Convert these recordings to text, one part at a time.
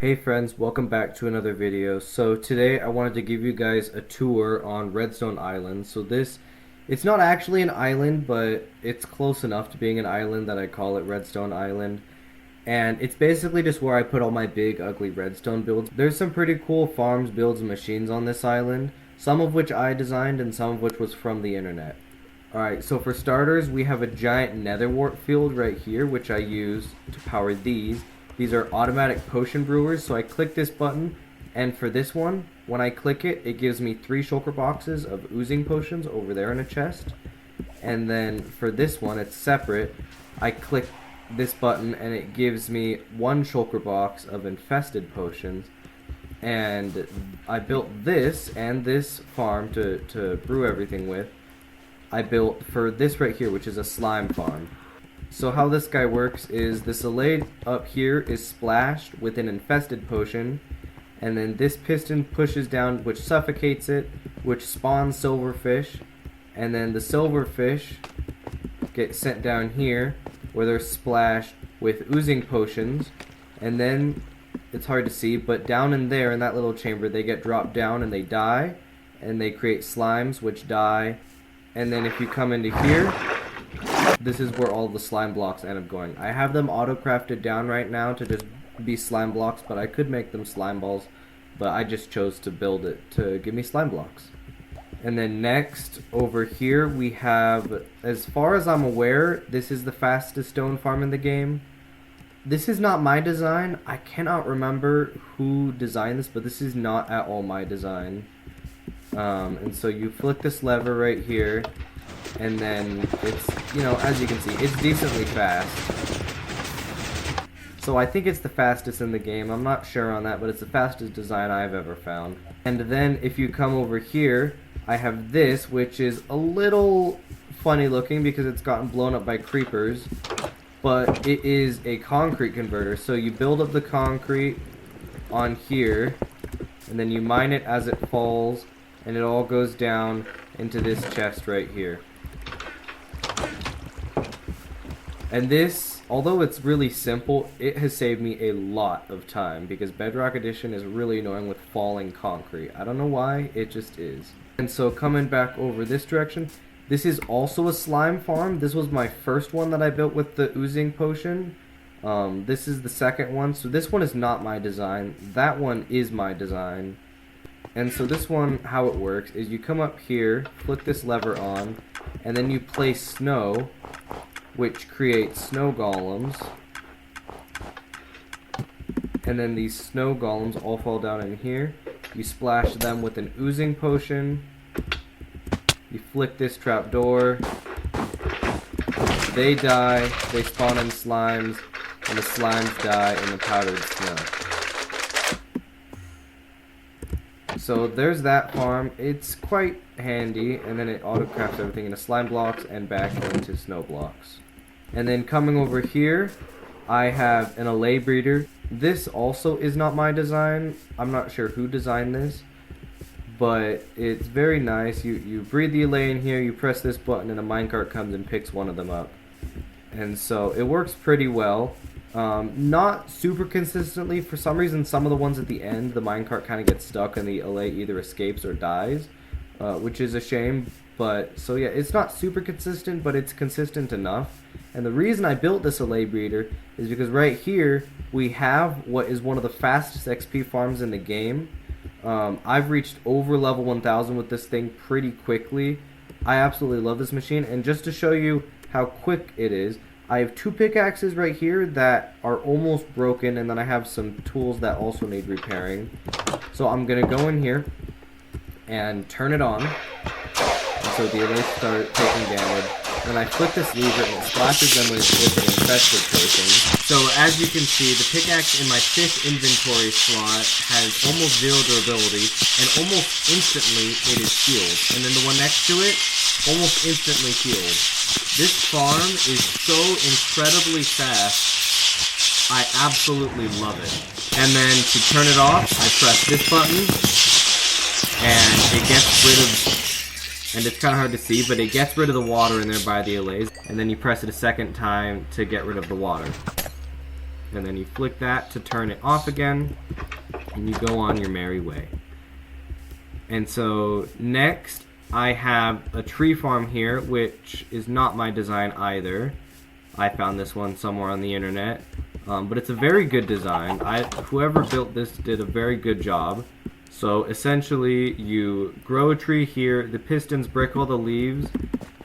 Hey friends, welcome back to another video. So today I wanted to give you guys a tour on Redstone Island. It's not actually an island, but it's close enough to being an island that I call it Redstone Island. And it's basically just where I put all my big ugly redstone builds. There's some pretty cool farms, builds, and machines on this island, some of which I designed and some of which was from the internet. Alright, so for starters, we have a giant nether wart field right here, which I use to power these. These are automatic potion brewers, so I click this button, and for this one, when I click it, it gives me 3 shulker boxes of oozing potions over there in a chest. And then for this one, it's separate. I click this button, and it gives me 1 shulker box of infested potions. And I built this and this farm to brew everything with. I built for this right here, which is a slime farm. So how this guy works is this allay up here is splashed with an infested potion, and then this piston pushes down, which suffocates it, which spawns silverfish, and then the silverfish get sent down here where they're splashed with oozing potions, and then it's hard to see, but down in there in that little chamber they get dropped down and they die, and they create slimes which die, and then if you come into here, this is where all the slime blocks end up going. I have them auto-crafted down right now to just be slime blocks, but I could make them slime balls, but I just chose to build it to give me slime blocks. And then next, over here, we have, as far as I'm aware, this is the fastest stone farm in the game. This is not my design. I cannot remember who designed this, but this is not at all my design. And so you flick this lever right here, and then it's, as you can see, it's decently fast. So I think it's the fastest in the game. I'm not sure on that, but it's the fastest design I've ever found. And then if you come over here, I have this, which is a little funny looking because it's gotten blown up by creepers, but it is a concrete converter. So you build up the concrete on here, and then you mine it as it falls, and it all goes down into this chest right here. And this, although it's really simple, it has saved me a lot of time because Bedrock Edition is really annoying with falling concrete. I don't know why, it just is. And so coming back over this direction, this is also a slime farm. This was my first one that I built with the oozing potion. This is the second one, so this one is not my design. That one is my design. And so this one, how it works is you come up here, flick this lever on, and then you place snow, which creates snow golems, and then these snow golems all fall down in here. You splash them with an oozing potion, you flick this trap door, they die, they spawn in slimes, and the slimes die in the powdered snow. So there's that farm. It's quite handy, and then it auto-crafts everything into slime blocks and back into snow blocks. And then coming over here, I have an allay breeder. This also is not my design. I'm not sure who designed this, but it's very nice. You breed the allay in here, you press this button, and a minecart comes and picks one of them up. And so it works pretty well. Not super consistently. For some reason, some of the ones at the end, the minecart kind of gets stuck and the allay either escapes or dies, which is a shame. But, so yeah, it's not super consistent, but it's consistent enough. And the reason I built this allay breeder is because right here, we have what is one of the fastest XP farms in the game. I've reached over level 1000 with this thing pretty quickly. I absolutely love this machine, and just to show you how quick it is, I have 2 pickaxes right here that are almost broken, and then I have some tools that also need repairing. So I'm going to go in here and turn it on, and so the allays start taking damage. Then I flick this lever and it splashes them with an infested potion. So as you can see, the pickaxe in my 5th inventory slot has almost 0 durability, and almost instantly it is healed. And then the one next to it, almost instantly healed. This farm is so incredibly fast, I absolutely love it. And then to turn it off, I press this button, and it gets rid of, and it's kind of hard to see, but it gets rid of the water in there by the allays, and then you press it a second time to get rid of the water. and then you flick that to turn it off again, and you go on your merry way. And so next I have a tree farm here, which is not my design either. I found this one somewhere on the internet, but it's a very good design. Whoever built this did a very good job. So essentially you grow a tree here, the pistons break all the leaves,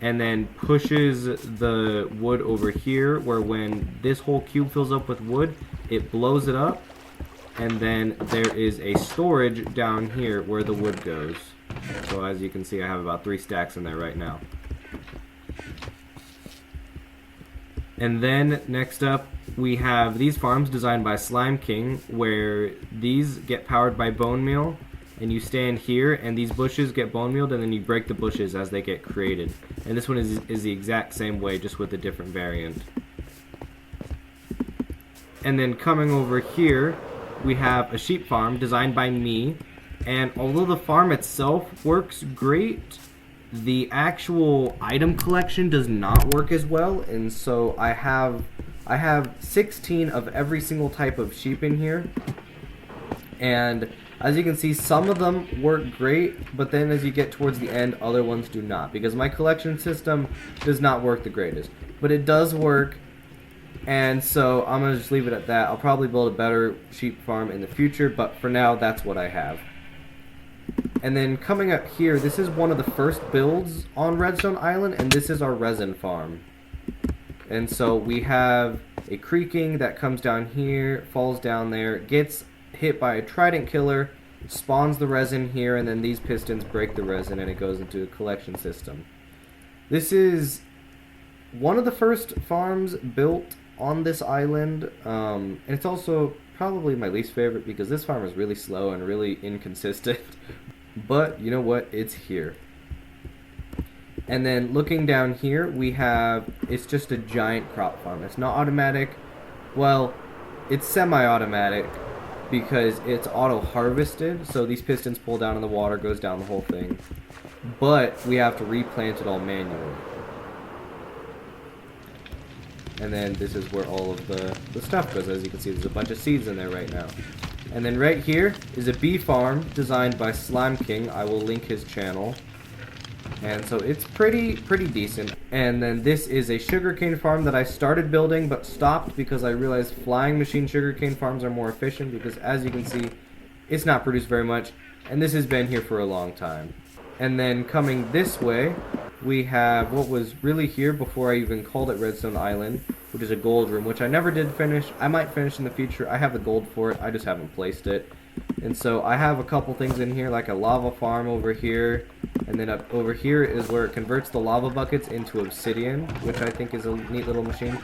and then pushes the wood over here, where when this whole cube fills up with wood, it blows it up, and then there is a storage down here where the wood goes. So as you can see, I have about 3 stacks in there right now. And then next up we have these farms designed by Slime King, where these get powered by bone meal, and you stand here and these bushes get bone mealed, and then you break the bushes as they get created. And this one is the exact same way, just with a different variant. And then coming over here we have a sheep farm designed by me, and although the farm itself works great, the actual item collection does not work as well. And so I have 16 of every single type of sheep in here, and as you can see, some of them work great, but then as you get towards the end, other ones do not, because my collection system does not work the greatest. But it does work, and so I'm gonna just leave it at that. I'll probably build a better sheep farm in the future, but for now that's what I have. And then coming up here, this is one of the first builds on Redstone Island, and this is our resin farm. And so we have a creaking that comes down here, falls down there, gets hit by a trident killer, spawns the resin here, and then these pistons break the resin and it goes into a collection system. This is one of the first farms built on this island, and it's also probably my least favorite because this farm is really slow and really inconsistent. But you know what, it's here. And then looking down here we have, it's just a giant crop farm. It's not automatic, well, it's semi-automatic because it's auto-harvested, so these pistons pull down in the water, goes down the whole thing. But we have to replant it all manually. And then this is where all of the stuff goes. As you can see, there's a bunch of seeds in there right now. And then right here is a bee farm designed by Slime King. I will link his channel. And so it's pretty decent. And then this is a sugarcane farm that I started building but stopped because I realized flying machine sugarcane farms are more efficient, because as you can see, it's not produced very much, and this has been here for a long time. And then coming this way, we have what was really here before I even called it Redstone Island, which is a gold room, which I never did finish. I might finish in the future. I have the gold for it, I just haven't placed it. And so I have a couple things in here, like a lava farm over here, and then up over here is where it converts the lava buckets into obsidian, which I think is a neat little machine.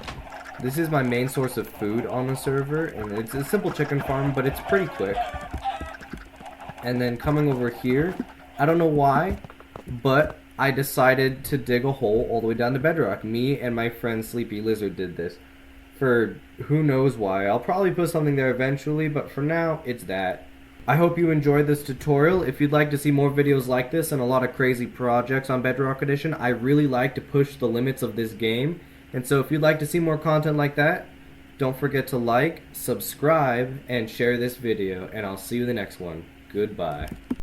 This is my main source of food on the server, and it's a simple chicken farm, but it's pretty quick. And then coming over here, I don't know why, but I decided to dig a hole all the way down to bedrock. Me and my friend Sleepy Lizard did this. For who knows why. I'll probably put something there eventually, but for now, it's that. I hope you enjoyed this tutorial. If you'd like to see more videos like this and a lot of crazy projects on Bedrock Edition, I really like to push the limits of this game. And so if you'd like to see more content like that, don't forget to like, subscribe, and share this video. And I'll see you in the next one. Goodbye.